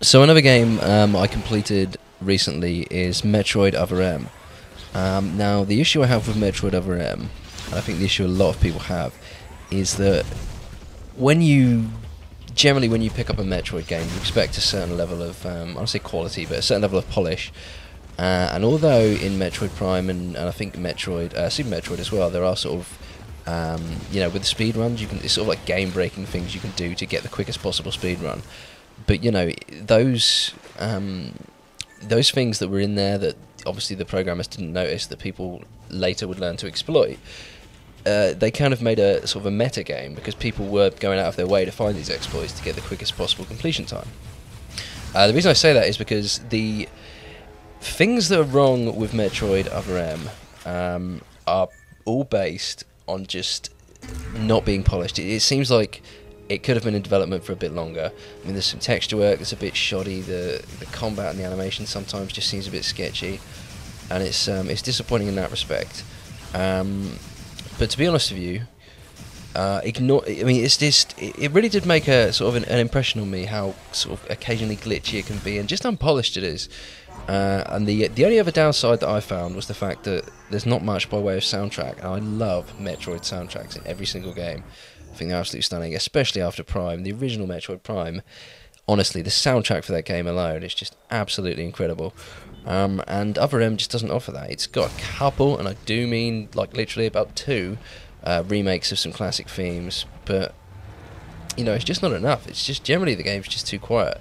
So another game I completed recently is Metroid Other M. Now the issue I have with Metroid Other M, and I think the issue a lot of people have, is that when you pick up a Metroid game, you expect a certain level of, I don't say quality, but a certain level of polish. And although in Metroid Prime and I think Metroid, Super Metroid as well, there are sort of, with the speed runs, it's sort of like game-breaking things you can do to get the quickest possible speed run. But those things that were in there that obviously the programmers didn't notice that people later would learn to exploit, they kind of made a sort of a meta game because people were going out of their way to find these exploits to get the quickest possible completion time. The reason I say that is because the things that are wrong with Metroid Other M are all based on just not being polished. It seems like it could have been in development for a bit longer. I mean, there's some texture work that's a bit shoddy. The combat and the animation sometimes just seems a bit sketchy, and it's disappointing in that respect. But to be honest with you, it really did make a sort of an impression on me how sort of occasionally glitchy it can be and just unpolished it is. And the only other downside that I found was the fact that there's not much by way of soundtrack, and I love Metroid soundtracks in every single game. I think they're absolutely stunning, especially after Prime. The original Metroid Prime, honestly, the soundtrack for that game alone is just absolutely incredible. And Other M just doesn't offer that. It's got a couple, and I do mean like literally about two, remakes of some classic themes, but it's just not enough. It's just generally the game's just too quiet.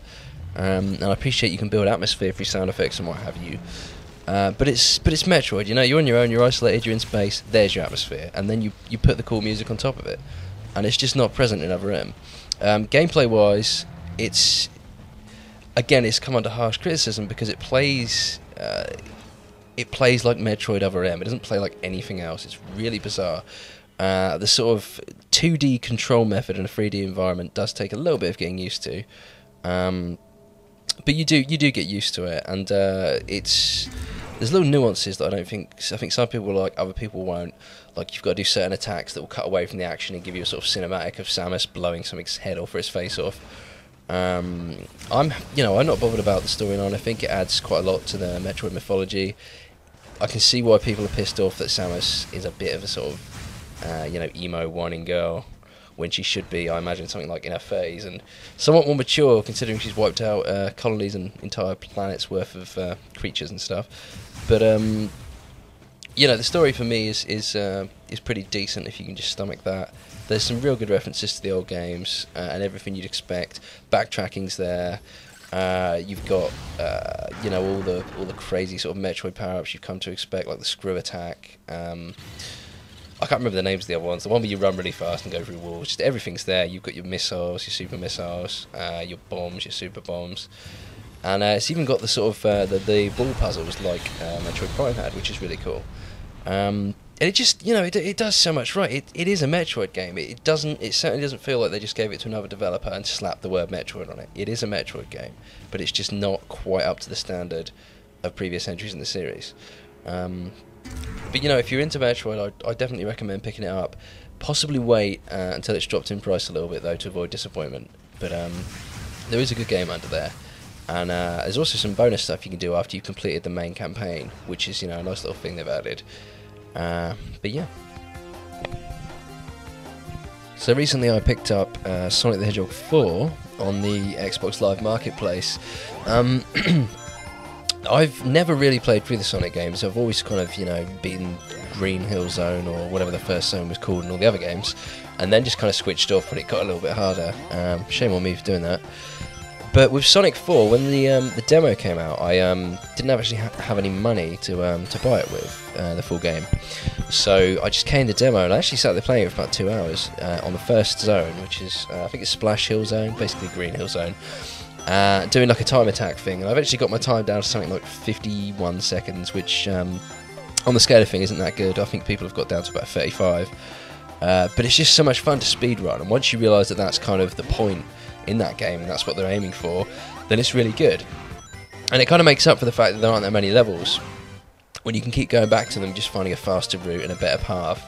And I appreciate you can build atmosphere through sound effects and what have you. But it's Metroid, you're on your own, you're isolated, you're in space, there's your atmosphere, and then you put the cool music on top of it. And it's just not present in Other M. Gameplay-wise, it's come under harsh criticism because it plays like Metroid Other M. It doesn't play like anything else. It's really bizarre. The sort of 2D control method in a 3D environment does take a little bit of getting used to, but you do get used to it, and there's little nuances that I think some people will like, other people won't. Like, you've got to do certain attacks that will cut away from the action and give you a sort of cinematic of Samus blowing something's head off or his face off. I'm not bothered about the storyline. I think it adds quite a lot to the Metroid mythology. I can see why people are pissed off that Samus is a bit of a sort of, emo whining girl when she should be, I imagine, something like in her phase and somewhat more mature, considering she's wiped out colonies and entire planets worth of creatures and stuff. But the story for me is pretty decent if you can just stomach that. There's some real good references to the old games and everything you'd expect. Backtracking's there. You've got all the crazy sort of Metroid power-ups you've come to expect, like the screw attack. I can't remember the names of the other ones. The one where you run really fast and go through walls. Just everything's there. You've got your missiles, your super missiles, your bombs, your super bombs. And it's even got the sort of the ball puzzles like Metroid Prime had, which is really cool. And it just, it does so much right. It is a Metroid game. It certainly doesn't feel like they just gave it to another developer and slapped the word Metroid on it. It is a Metroid game, but it's just not quite up to the standard of previous entries in the series. But if you're into Metroid, I definitely recommend picking it up. Possibly wait until it's dropped in price a little bit though to avoid disappointment. But there is a good game under there. And there's also some bonus stuff you can do after you've completed the main campaign, which is, a nice little thing they've added. But yeah. So recently I picked up Sonic the Hedgehog 4 on the Xbox Live Marketplace. I've never really played through the Sonic games. I've always kind of, beaten Green Hill Zone or whatever the first zone was called in all the other games, and then just kind of switched off when it got a little bit harder. Shame on me for doing that. But with Sonic 4, when the demo came out, I didn't actually have any money to buy it with, the full game. So I just came the demo, and I actually sat there playing it for about 2 hours on the first zone, which is, I think it's Splash Hill Zone, basically Green Hill Zone, doing like a time attack thing. And I've actually got my time down to something like 51 seconds, which on the scale of thing isn't that good. I think people have got down to about 35. But it's just so much fun to speedrun, and once you realise that that's kind of the point in that game, and that's what they're aiming for, then it's really good. And it kind of makes up for the fact that there aren't that many levels, when you can keep going back to them, just finding a faster route and a better path.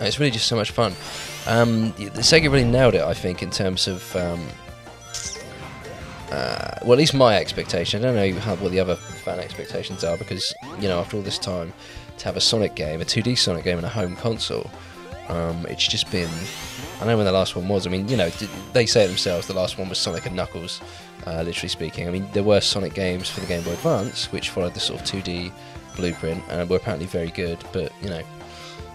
And it's really just so much fun. Sega really nailed it, I think, in terms of well, at least my expectation. I don't know what the other fan expectations are, because, you know, after all this time, to have a Sonic game, a 2D Sonic game in a home console, it's just been... I know when the last one was. I mean, you know, they say it themselves, the last one was Sonic and Knuckles, literally speaking. I mean, there were Sonic games for the Game Boy Advance, which followed the sort of 2D blueprint, and were apparently very good, but, you know,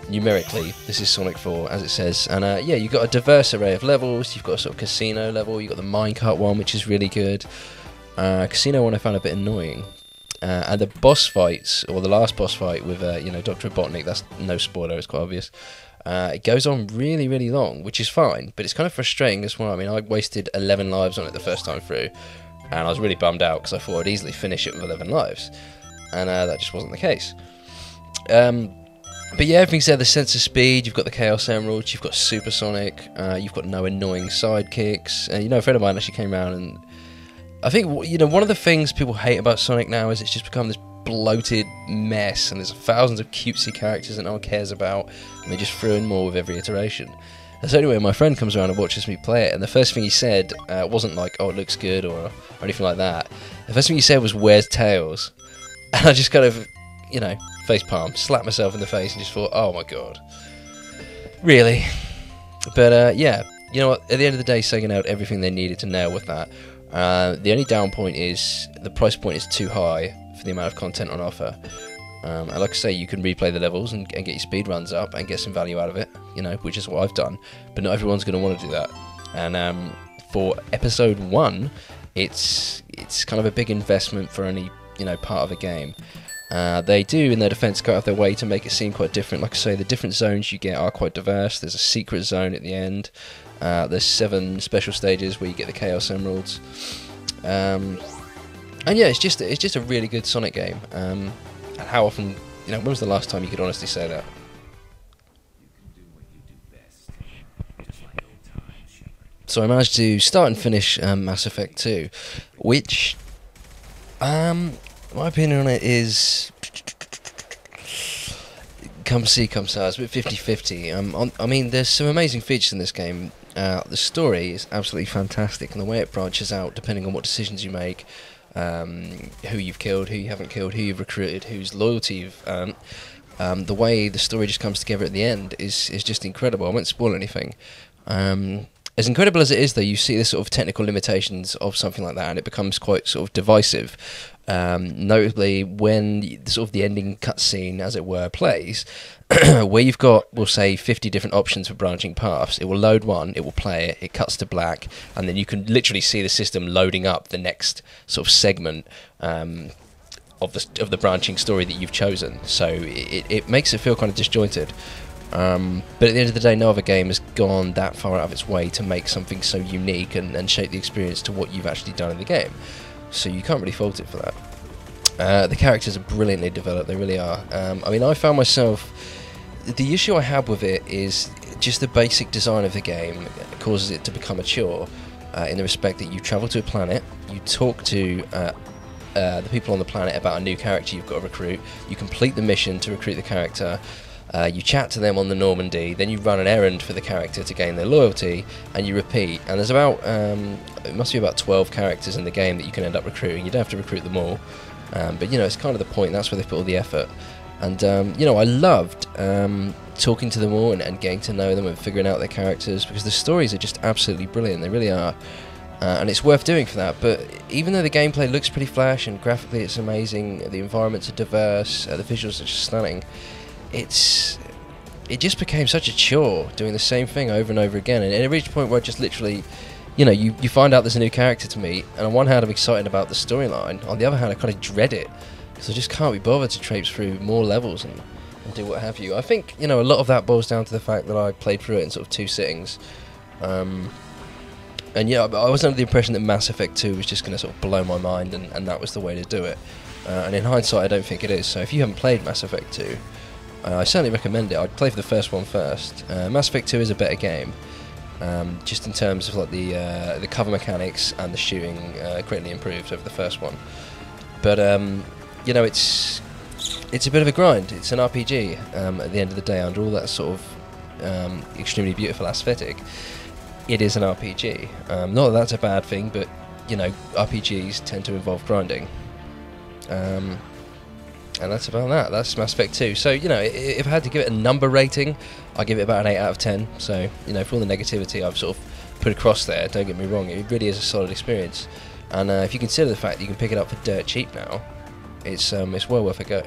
numerically, this is Sonic 4, as it says. And yeah, you've got a diverse array of levels. You've got a sort of casino level, you've got the minecart one, which is really good. Casino one I found a bit annoying. And the boss fights, or the last boss fight with, you know, Dr. Robotnik, that's no spoiler, it's quite obvious. It goes on really, really long, which is fine, but it's kind of frustrating as well. I mean, I wasted 11 lives on it the first time through, and I was really bummed out because I thought I'd easily finish it with 11 lives, and that just wasn't the case. But yeah, everything's there. The sense of speed, you've got the Chaos Emeralds, you've got Super Sonic, you've got no annoying sidekicks. You know, a friend of mine actually came around, and I think, you know, one of the things people hate about Sonic now is it's just become this bloated mess, and there's thousands of cutesy characters that no one cares about, and they just throw in more with every iteration. And so anyway, my friend comes around and watches me play it, and the first thing he said wasn't like, oh, it looks good, or anything like that. The first thing he said was, where's Tails? And I just kind of, you know, face palm, slapped myself in the face, and just thought, oh my god, really? But yeah, you know what, at the end of the day, Sega nailed everything they needed to nail with that. The only down point is the price point is too high for the amount of content on offer. And like I say, you can replay the levels and get your speed runs up and get some value out of it, you know, which is what I've done. But not everyone's going to want to do that. And for episode 1, it's kind of a big investment for only, you know, part of a game. They do, in their defence, go out of their way to make it seem quite different. Like I say, the different zones you get are quite diverse. There's a secret zone at the end. There's 7 special stages where you get the Chaos Emeralds. And yeah, it's just a really good Sonic game. And how often, you know, when was the last time you could honestly say that? So I managed to start and finish Mass Effect 2, which, my opinion on it is, come see, come say, it's a bit 50-50. I mean, there's some amazing features in this game. The story is absolutely fantastic, and the way it branches out depending on what decisions you make, who you've killed, who you haven't killed, who you've recruited, whose loyalty you've earned. The way the story just comes together at the end is just incredible. I won't spoil anything. As incredible as it is, though, you see the sort of technical limitations of something like that, and it becomes quite sort of divisive. Notably, when the ending cutscene, as it were, plays, where you've got, we'll say, 50 different options for branching paths. It will load one, it will play it, it cuts to black, and then you can literally see the system loading up the next sort of segment of the branching story that you've chosen. So it makes it feel kind of disjointed. But at the end of the day, no other game has gone that far out of its way to make something so unique and shape the experience to what you've actually done in the game. So you can't really fault it for that. The characters are brilliantly developed, they really are. I mean, I found myself... The issue I have with it is just the basic design of the game causes it to become a chore, in the respect that you travel to a planet, you talk to the people on the planet about a new character you've got to recruit, you complete the mission to recruit the character, you chat to them on the Normandy, then you run an errand for the character to gain their loyalty, and you repeat. And there's about, it must be about 12 characters in the game that you can end up recruiting. You don't have to recruit them all, but you know, it's kind of the point, that's where they put all the effort. And you know, I loved talking to them all and getting to know them and figuring out their characters, because the stories are just absolutely brilliant, they really are. And it's worth doing for that. But even though the gameplay looks pretty flash and graphically it's amazing, the environments are diverse, the visuals are just stunning, it just became such a chore doing the same thing over and over again. And it reached a point where I just literally, you know, you find out there's a new character to meet, and on one hand I'm excited about the storyline, on the other hand I kind of dread it, because I just can't be bothered to traipse through more levels and do what have you. I think, you know, a lot of that boils down to the fact that I played through it in sort of 2 sittings. And yeah, I was under the impression that Mass Effect 2 was just going to sort of blow my mind, and that was the way to do it. And in hindsight, I don't think it is. So if you haven't played Mass Effect 2, I certainly recommend it. I'd play for the first one first. Mass Effect 2 is a better game, just in terms of like the cover mechanics and the shooting, greatly improved over the first one. But you know, it's a bit of a grind. It's an RPG at the end of the day, under all that sort of extremely beautiful aesthetic. It is an RPG. Not that that's a bad thing, but you know, RPGs tend to involve grinding. And that's about that. That's Mass Effect 2. So, you know, if I had to give it a number rating, I'd give it about an 8 out of 10. So, you know, for all the negativity I've sort of put across there, don't get me wrong, it really is a solid experience. And if you consider the fact that you can pick it up for dirt cheap now, it's well worth a go.